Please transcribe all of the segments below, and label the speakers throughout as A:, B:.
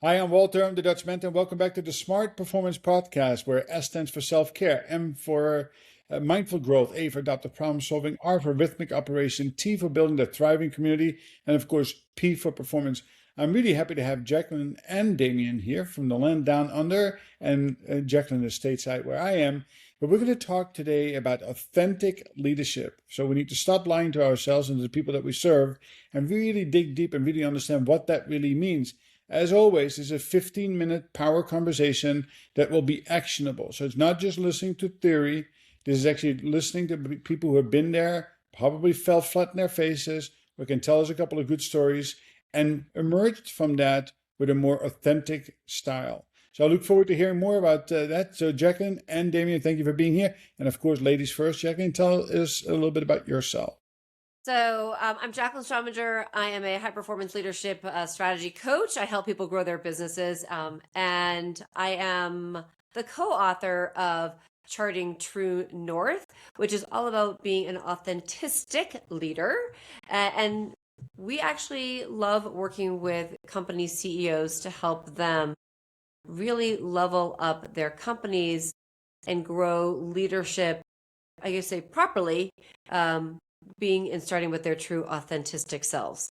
A: Hi, I'm Walter. I'm the Dutch mentor, and welcome back to the Smart Performance Podcast, where S stands for self-care, M for mindful growth, A for adaptive problem solving, R for rhythmic operation, T for building the thriving community, and of course, P for performance. I'm really happy to have Jacqueline and Damien here from the land down under, and Jacqueline is stateside where I am. But we're going to talk today about authentic leadership. So we need to stop lying to ourselves and to the people that we serve and really dig deep and really understand what that really means. As always, it's a 15-minute power conversation that will be actionable. So it's not just listening to theory. This is actually listening to people who have been there, probably fell flat in their faces, or can tell us a couple of good stories, and emerged from that with a more authentic style. So I look forward to hearing more about that. So Jacqueline and Damien, thank you for being here. And of course, ladies first. Jacqueline, tell us a little bit about yourself.
B: I'm Jacqueline Strominger. I am a high performance leadership strategy coach. I help people grow their businesses. And I am the co-author of Charting True North, which is all about being an authentic leader. And we actually love working with company CEOs to help them really level up their companies and grow leadership, I guess say properly, being and starting with their true authentic selves.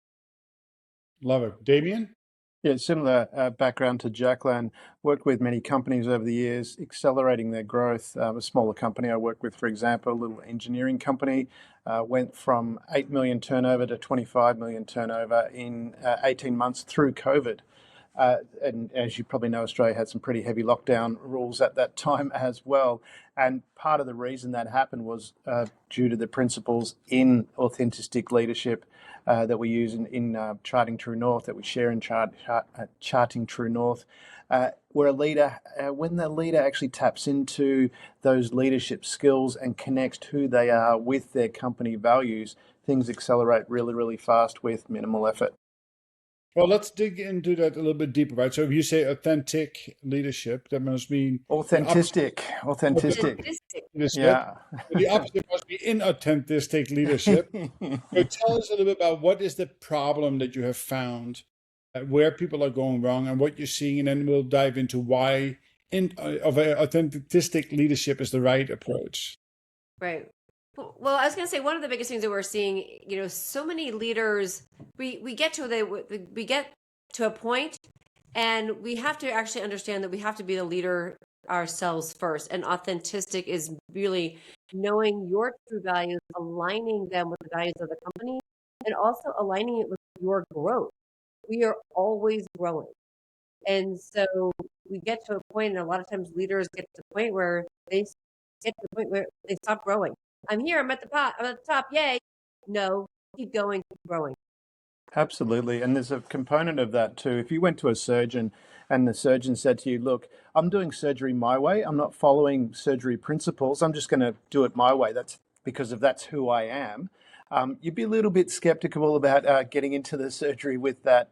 A: Love it. Damien?
C: Yeah, similar background to Jacqueline. Worked with many companies over the years, accelerating their growth. A smaller company I worked with, for example, a little engineering company, went from 8 million turnover to 25 million turnover in 18 months through COVID. And as you probably know, Australia had some pretty heavy lockdown rules at that time as well. And part of the reason that happened was due to the principles in authentic leadership that we use in Charting True North, that we share in Charting True North. Where a leader, when the leader actually taps into those leadership skills and connects who they are with their company values, things accelerate really, really fast with minimal effort.
A: Well, let's dig into that a little bit deeper, right? So if you say authentic leadership, that must mean
C: Authentic.
A: leadership.
C: Yeah.
A: The opposite must be inauthentic leadership. So tell us a little bit about what is the problem that you have found, where people are going wrong, and what you're seeing, and then we'll dive into why authentic leadership is the right approach.
B: Right. Well, I was going to say one of the biggest things that we're seeing, so many leaders, we get to a point, and we have to actually understand that we have to be the leader ourselves first. And authentic is really knowing your true values, aligning them with the values of the company, and also aligning it with your growth. We are always growing. And so we get to a point, and a lot of times leaders get to the point where they stop growing. I'm here, I'm at the top, yay. No, keep going, keep growing.
C: Absolutely. And there's a component of that too. If you went to a surgeon and the surgeon said to you, look, I'm doing surgery my way. I'm not following surgery principles. I'm just going to do it my way. That's because that's who I am. You'd be a little bit skeptical about getting into the surgery with that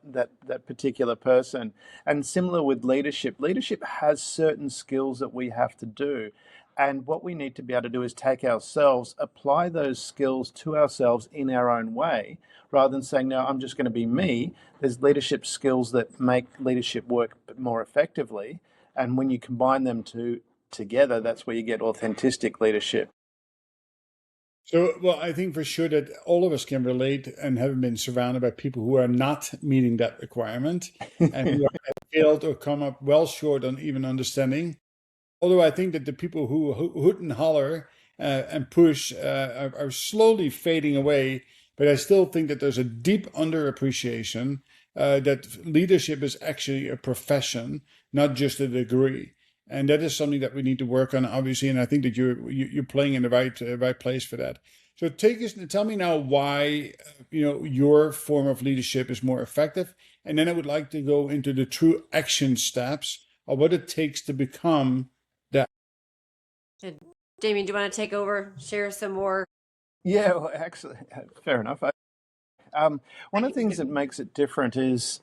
C: particular person. And similar with leadership. Leadership has certain skills that we have to do. And what we need to be able to do is take ourselves, apply those skills to ourselves in our own way, rather than saying, no, I'm just going to be me. There's leadership skills that make leadership work more effectively. And when you combine them together, that's where you get authentic leadership.
A: So, well, I think for sure that all of us can relate and have been surrounded by people who are not meeting that requirement and who have failed or come up well short on even understanding. Although I think that the people who hoot and holler and push are slowly fading away, but I still think that there's a deep underappreciation that leadership is actually a profession, not just a degree. And that is something that we need to work on, obviously. And I think that you're playing in the right place for that. So tell me now why your form of leadership is more effective, and then I would like to go into the true action steps of what it takes to become that.
B: Damien, do you want to take over, share some more?
C: Yeah, well, actually, fair enough. One of the things that makes it different is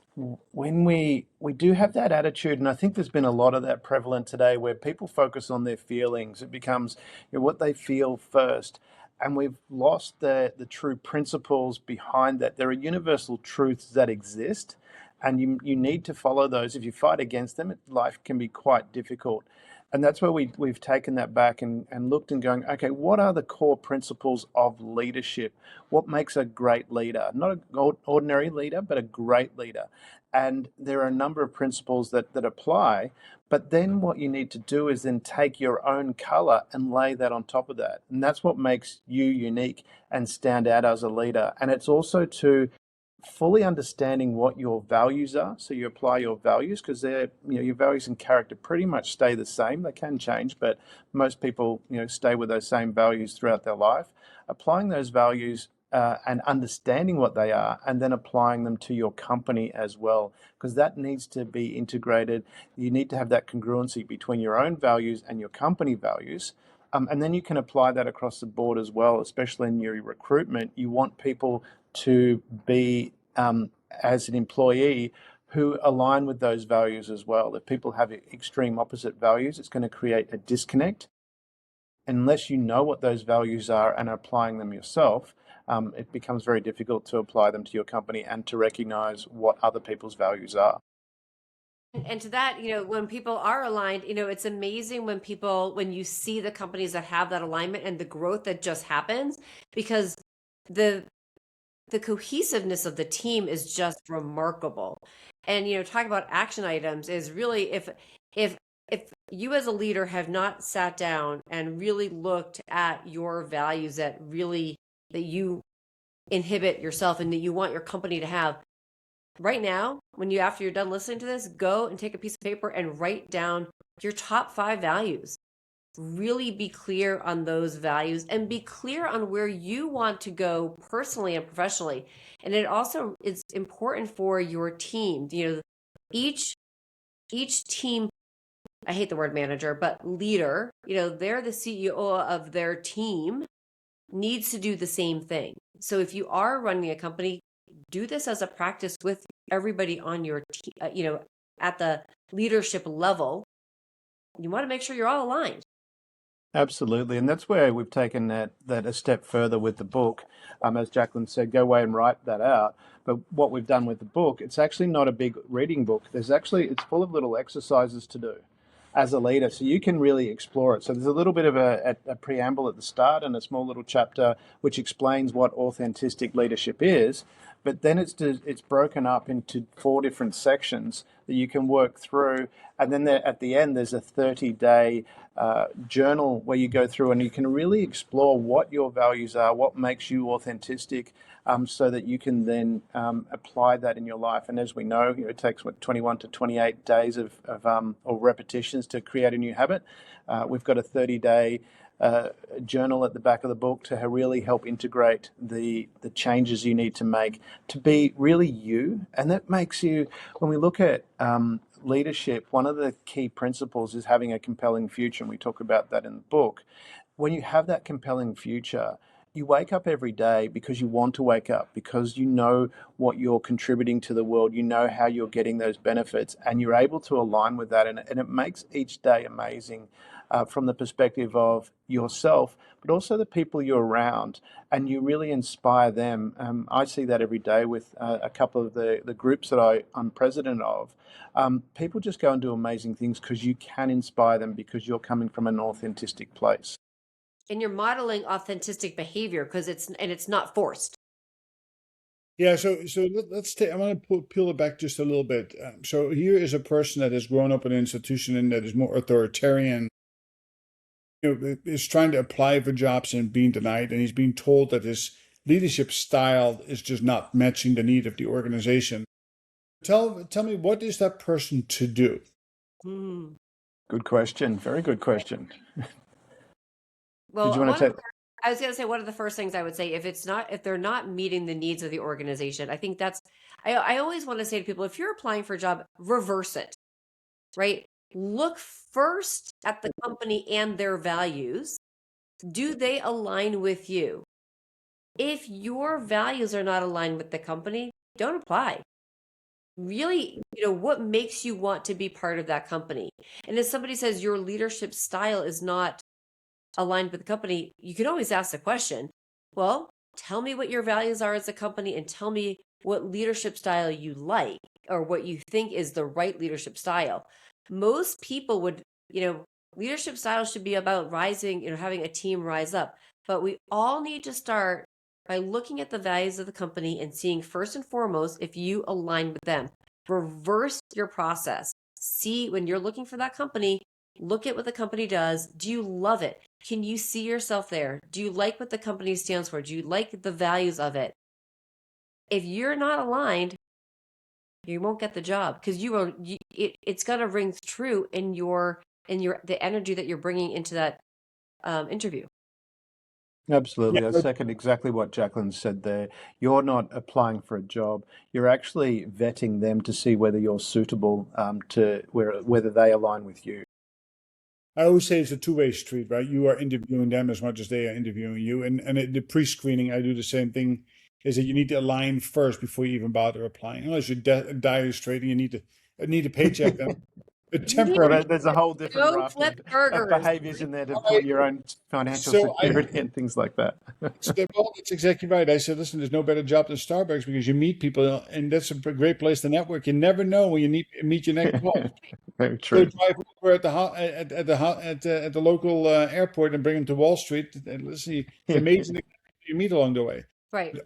C: when we do have that attitude, and I think there's been a lot of that prevalent today, where people focus on their feelings. It becomes what they feel first, and we've lost the true principles behind that. There are universal truths that exist, And you need to follow those. If you fight against them, life can be quite difficult. And that's where we've taken that back and looked and going, okay, what are the core principles of leadership? What makes a great leader? Not an ordinary leader, but a great leader. And there are a number of principles that apply. But then what you need to do is then take your own color and lay that on top of that. And that's what makes you unique and stand out as a leader. And it's also to fully understanding what your values are. So you apply your values, because they're, your values and character pretty much stay the same. They can change, but most people, stay with those same values throughout their life. Applying those values and understanding what they are, and then applying them to your company as well, because that needs to be integrated. You need to have that congruency between your own values and your company values. And then you can apply that across the board as well, especially in your recruitment. You want people to be, as an employee, who align with those values as well. If people have extreme opposite values, it's going to create a disconnect. Unless you know what those values are and are applying them yourself, it becomes very difficult to apply them to your company and to recognize what other people's values are.
B: And to that, when people are aligned, it's amazing when you see the companies that have that alignment and the growth that just happens, because the cohesiveness of the team is just remarkable. And, talk about action items is really, if you as a leader have not sat down and really looked at your values that you inhibit yourself and that you want your company to have, right now, after you're done listening to this, go and take a piece of paper and write down your top 5 values. Really be clear on those values and be clear on where you want to go personally and professionally. And it also is important for your team. Each team, I hate the word manager, but leader, they're the CEO of their team, needs to do the same thing. So if you are running a company, do this as a practice with everybody on your team, at the leadership level. You want to make sure you're all aligned.
C: Absolutely, and that's where we've taken that a step further with the book. As Jacqueline said, go away and write that out. But what we've done with the book, it's actually not a big reading book. It's full of little exercises to do as a leader, so you can really explore it. So there's a little bit of a preamble at the start and a small little chapter which explains what authentic leadership is. But then it's broken up into 4 different sections that you can work through. And then at the end, there's a 30-day journal where you go through and you can really explore what your values are, what makes you authentic, so that you can then apply that in your life. And as we know, it takes 21 to 28 days of or repetitions to create a new habit. We've got a 30-day journal at the back of the book to really help integrate the changes you need to make to be really you. And that makes you, when we look at leadership, one of the key principles is having a compelling future, and we talk about that in the book. When you have that compelling future, you wake up every day because you want to wake up, because you know what you're contributing to the world, you know how you're getting those benefits, and you're able to align with that. And it makes each day amazing from the perspective of yourself, but also the people you're around, and you really inspire them. I see that every day with a couple of the groups that I'm president of. People just go and do amazing things because you can inspire them, because you're coming from an authentic place.
B: And you're modeling authentic behavior because it's not forced.
A: Yeah, so let's take. I want to peel it back just a little bit. So here is a person that has grown up in an institution and that is more authoritarian. Is trying to apply for jobs and being denied, and he's being told that his leadership style is just not matching the need of the organization. Tell me, what is that person to do?
C: Good question. Very good question.
B: Well,
C: Did you want to take?
B: I was going to say, one of the first things I would say, if they're not meeting the needs of the organization, I think I always want to say to people, if you're applying for a job, reverse it, right? Look first at the company and their values. Do they align with you? If your values are not aligned with the company, don't apply. Really, what makes you want to be part of that company? And if somebody says your leadership style is not aligned with the company, you can always ask the question, well, tell me what your values are as a company and tell me what leadership style you like. or what you think is the right leadership style. Most people would, leadership style should be about rising, having a team rise up. But we all need to start by looking at the values of the company and seeing first and foremost if you align with them. Reverse your process. See, when you're looking for that company, look at what the company does. Do you love it? Can you see yourself there? Do you like what the company stands for? Do you like the values of it? If you're not aligned, you won't get the job, because it's going to ring true in the energy that you're bringing into that interview.
C: Absolutely.
A: Yeah.
C: I second exactly what Jacqueline said there. You're not applying for a job. You're actually vetting them to see whether you're suitable to whether they align with you.
A: I always say it's a two-way street, right? You are interviewing them as much as they are interviewing you. And the pre-screening, I do the same thing, is that you need to align first before you even bother applying. Unless you're dire straight and you need a paycheck, then the temporary.
C: There's a whole different
B: Go
C: raft
B: flip
C: of
B: burgers.
C: behaviors in there to put your own financial security and things like that.
A: Well, that's exactly right. I said, listen, there's no better job than Starbucks, because you meet people, and that's a great place to network. You never know when you meet your next boss.
C: Very
A: Go
C: true.
A: drive over at the local airport and bring them to Wall Street. And listen, it's amazing the people you meet along the way.
B: Right.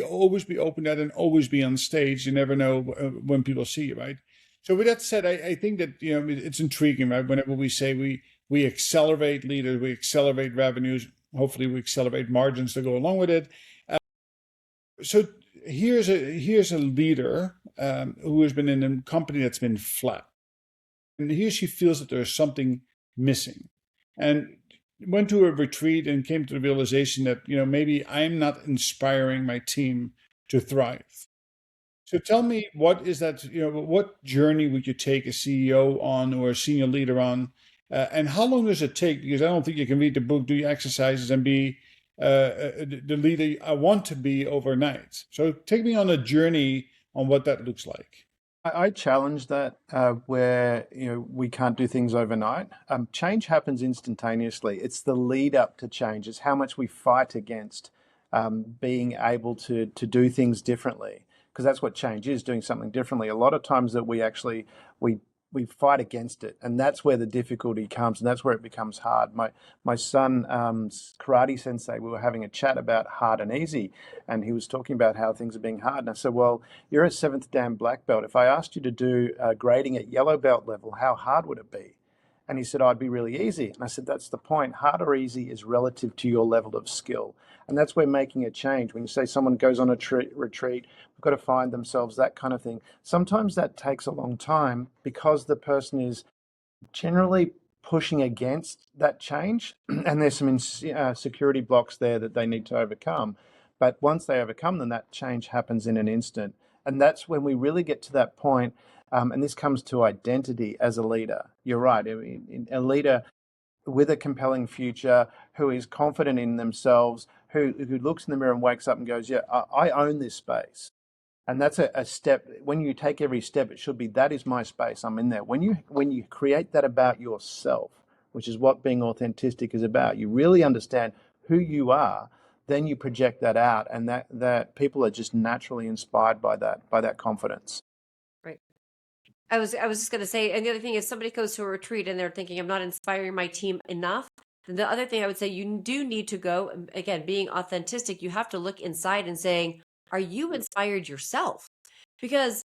A: Always be open to that, and always be on stage. You never know when people see you, right? So with that said, I think that it's intriguing, right? Whenever we say we accelerate leaders, we accelerate revenues. Hopefully, we accelerate margins to go along with it. So here's a leader who has been in a company that's been flat, and he or she feels that there's something missing, and went to a retreat and came to the realization that maybe I'm not inspiring my team to thrive. So tell me, what is that? What journey would you take a CEO on, or a senior leader on, and how long does it take? Because I don't think you can read the book, do your exercises, and be the leader I want to be overnight. So take me on a journey on what that looks like.
C: I challenge that where we can't do things overnight. Change happens instantaneously. It's the lead up to change. It's how much we fight against being able to do things differently, because that's what change is, doing something differently. A lot of times that we fight against it, and that's where the difficulty comes, and that's where it becomes hard. My son, karate sensei, we were having a chat about hard and easy, and he was talking about how things are being hard. And I said, well, you're a 7th Dan black belt. If I asked you to do grading at yellow belt level, how hard would it be? And he said, oh, it'd be really easy. And I said, that's the point. Hard or easy is relative to your level of skill. And that's where making a change. When you say someone goes on a retreat, we've got to find themselves, that kind of thing. Sometimes that takes a long time because the person is generally pushing against that change. And there's some security blocks there that they need to overcome. But once they overcome them, that change happens in an instant. And that's when we really get to that point. And this comes to identity as a leader. You're right. I mean, a leader with a compelling future, who is confident in themselves, who looks in the mirror and wakes up and goes, yeah, I own this space. And that's a step. When you take every step, it should be, that is my space, I'm in there. When you create that about yourself, which is what being authentic is about, you really understand who you are, then you project that out, and that people are just naturally inspired by that confidence.
B: Right. I was just going to say, and the other thing is, somebody goes to a retreat and they're thinking, I'm not inspiring my team enough. Then the other thing I would say, you do need to go, again, being authentic, you have to look inside and saying, are you inspired yourself? Because,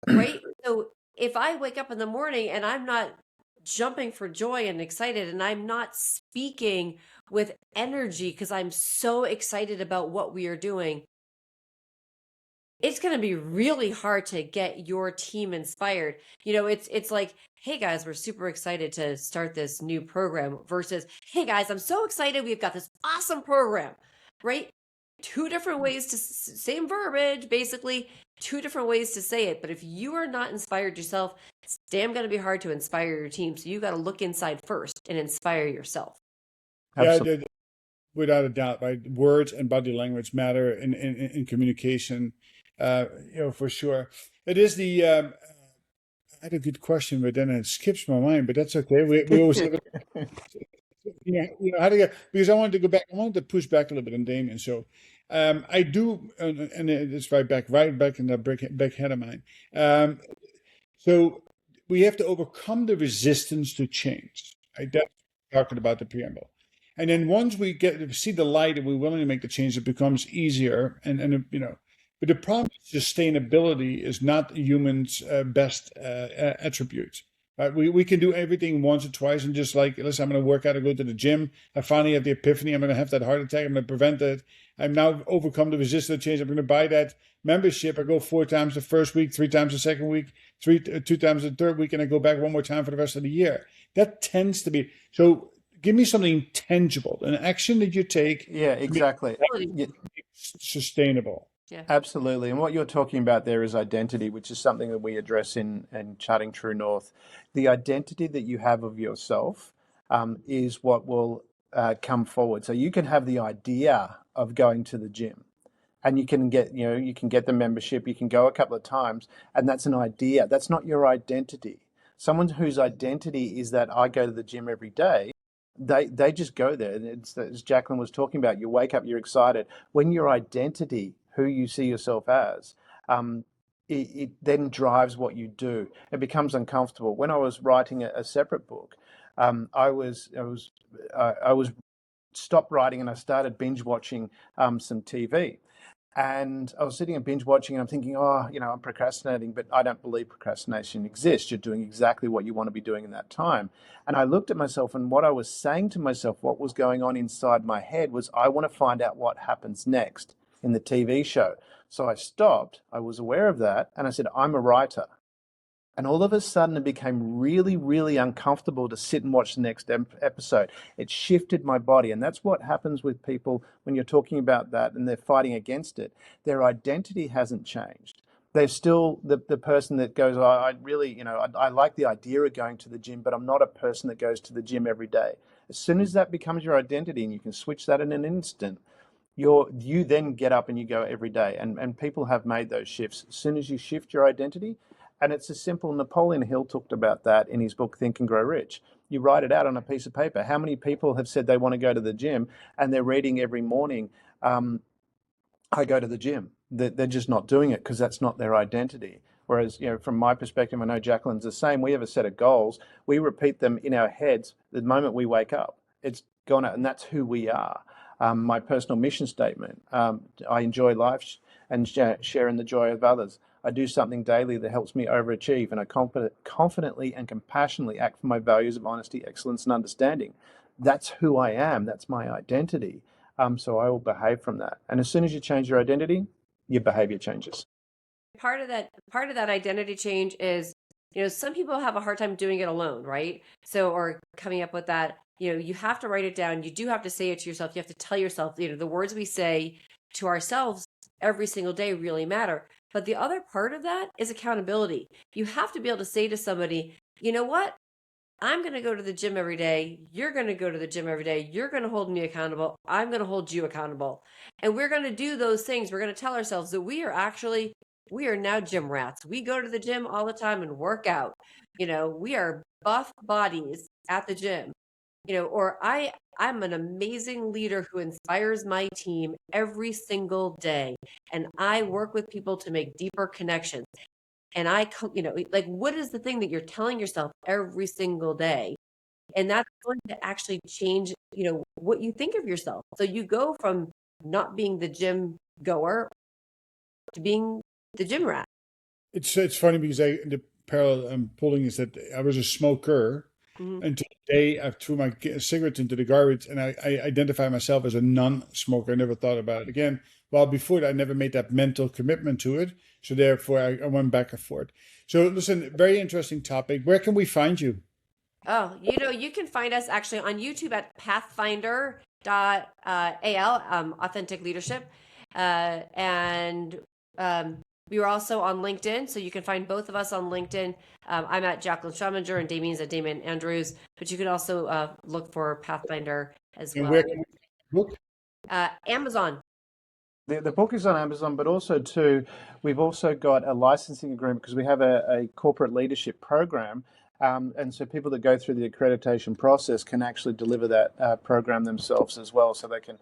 B: right? So if I wake up in the morning and I'm not jumping for joy and excited, and I'm not speaking with energy because I'm so excited about what we are doing, it's going to be really hard to get your team inspired. It's like, hey guys, we're super excited to start this new program, versus, hey guys, I'm so excited, we've got this awesome program, right? Two different ways to, same verbiage, basically, two different ways to say it. But if you are not inspired yourself, it's damn going to be hard to inspire your team. So you got to look inside first and inspire yourself.
C: Absolutely.
A: Yeah, without a doubt, right? Words and body language matter in communication, for sure. It is the, I had a good question, but then it skips my mind, but that's okay. We always have how to get, because I wanted to push back a little bit on Damien. So I do, and it's right back in the back head of mine. Um, so we have to overcome the resistance to change. I definitely talking about the preamble. And then once we get to see the light and we're willing to make the change, it becomes easier. But the problem is sustainability is not humans' best attribute. We can do everything once or twice and just like, listen, I'm going to work out, I go to the gym. I finally have the epiphany. I'm going to have that heart attack. I'm going to prevent it. I'm now overcome the resistance to change. I'm going to buy that membership. I go 4 times the first week, 3 times the second week, 2 times the third week, and I go back one more time for the rest of the year. That tends to be so. Give me something tangible, an action that you take
C: Yeah,
A: to be
C: exactly. Yeah,
A: sustainable.
B: Yeah.
C: absolutely. And what you're talking about there is identity, which is something that we address in Charting True North. The identity that you have of yourself is what will come forward. So you can have the idea of going to the gym, and you can get the membership, you can go a couple of times, and that's an idea. That's not your identity. Someone whose identity is that I go to the gym every day, they just go there. And it's as Jacqueline was talking about, you wake up, you're excited. When your identity, who you see yourself as, it then drives what you do. It becomes uncomfortable. When I was writing a separate book, I was stopped writing and I started binge watching some TV. And I was sitting and binge watching and I'm thinking, oh, I'm procrastinating, but I don't believe procrastination exists. You're doing exactly what you want to be doing in that time. And I looked at myself, and what I was saying to myself, what was going on inside my head was, I want to find out what happens next in the TV show. So I stopped, I was aware of that, and I said, I'm a writer. And all of a sudden, it became really, really uncomfortable to sit and watch the next episode. It shifted my body. And that's what happens with people when you're talking about that and they're fighting against it. Their identity hasn't changed. They're still the person that goes, I really, I like the idea of going to the gym, but I'm not a person that goes to the gym every day. As soon as that becomes your identity and you can switch that in an instant, you then get up and you go every day. And people have made those shifts. As soon as you shift your identity, and it's a simple, Napoleon Hill talked about that in his book, Think and Grow Rich. You write it out on a piece of paper. How many people have said they want to go to the gym and they're reading every morning, I go to the gym. They're just not doing it because that's not their identity. Whereas, from my perspective, I know Jacqueline's the same. We have a set of goals. We repeat them in our heads the moment we wake up. It's gone out, and that's who we are. My personal mission statement, I enjoy life and sharing the joy of others. I do something daily that helps me overachieve, and I confidently and compassionately act for my values of honesty, excellence, and understanding. That's who I am. That's my identity. So I will behave from that. And as soon as you change your identity, your behavior changes.
B: Part of that identity change is, some people have a hard time doing it alone, right? So, or coming up with that, you have to write it down. You do have to say it to yourself. You have to tell yourself, the words we say to ourselves every single day really matter. But the other part of that is accountability. You have to be able to say to somebody, you know what? I'm going to go to the gym every day. You're going to go to the gym every day. You're going to hold me accountable. I'm going to hold you accountable. And we're going to do those things. We're going to tell ourselves that we are now gym rats. We go to the gym all the time and work out. We are buff bodies at the gym. Or I'm an amazing leader who inspires my team every single day. And I work with people to make deeper connections. And like, what is the thing that you're telling yourself every single day? And that's going to actually change, what you think of yourself. So you go from not being the gym goer to being the gym rat.
A: It's funny because the parallel I'm pulling is that I was a smoker until the day I threw my cigarettes into the garbage, and I identify myself as a non-smoker. I never thought about it again. While before that, I never made that mental commitment to it. So therefore, I went back and forth. So listen, very interesting topic. Where can we find you?
B: Oh, you can find us actually on YouTube at pathfinder.al, Authentic Leadership. And we are also on LinkedIn, so you can find both of us on LinkedIn. I'm at Jacqueline Strominger and Damien's at Damien Andrews, but you can also look for Pathfinder as
A: And
B: well.
A: where can we book?
B: Amazon.
C: The book is on Amazon, but also too, we've also got a licensing agreement because we have a corporate leadership program. And so people that go through the accreditation process can actually deliver that program themselves as well, so they can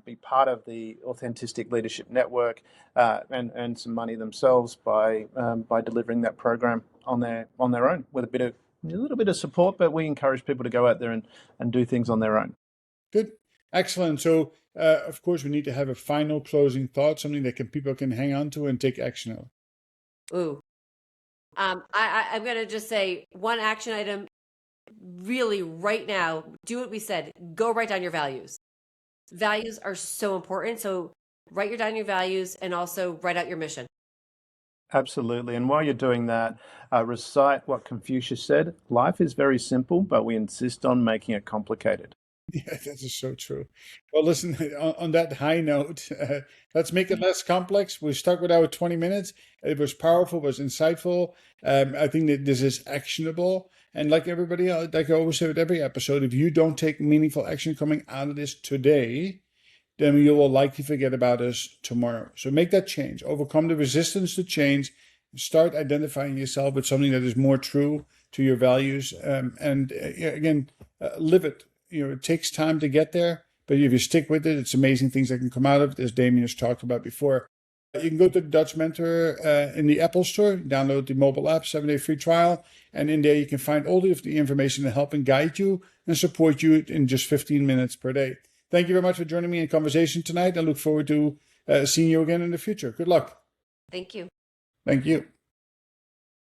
C: be part of the Authentic Leadership Network and earn some money themselves by delivering that program on their own with a little bit of support. But we encourage people to go out there and do things on their own.
A: Good. Excellent. So, of course, we need to have a final closing thought, something that people can hang on to and take action on.
B: Ooh. I'm going to just say one action item really right now. Do what we said. Go write down your values. Values are so important. So write down your values and also write out your mission.
C: Absolutely. And while you're doing that, recite what Confucius said. Life is very simple, but we insist on making it complicated.
A: Yeah, that is so true. Well, listen, on that high note, let's make it less complex. We stuck with our 20 minutes. It was powerful, it was insightful. I think that this is actionable. And like everybody else, like I always say with every episode, if you don't take meaningful action coming out of this today, then you will likely forget about us tomorrow. So make that change. Overcome the resistance to change. Start identifying yourself with something that is more true to your values. And again, live it. It takes time to get there, but if you stick with it, it's amazing things that can come out of it, as Damien has talked about before. You can go to the Dutch Mentor in the Apple Store, download the mobile app, 7-day free trial, and in there you can find all of the information to help and guide you and support you in just 15 minutes per day. Thank you very much for joining me in conversation tonight. I look forward to seeing you again in the future. Good luck.
B: Thank you.
A: Thank you.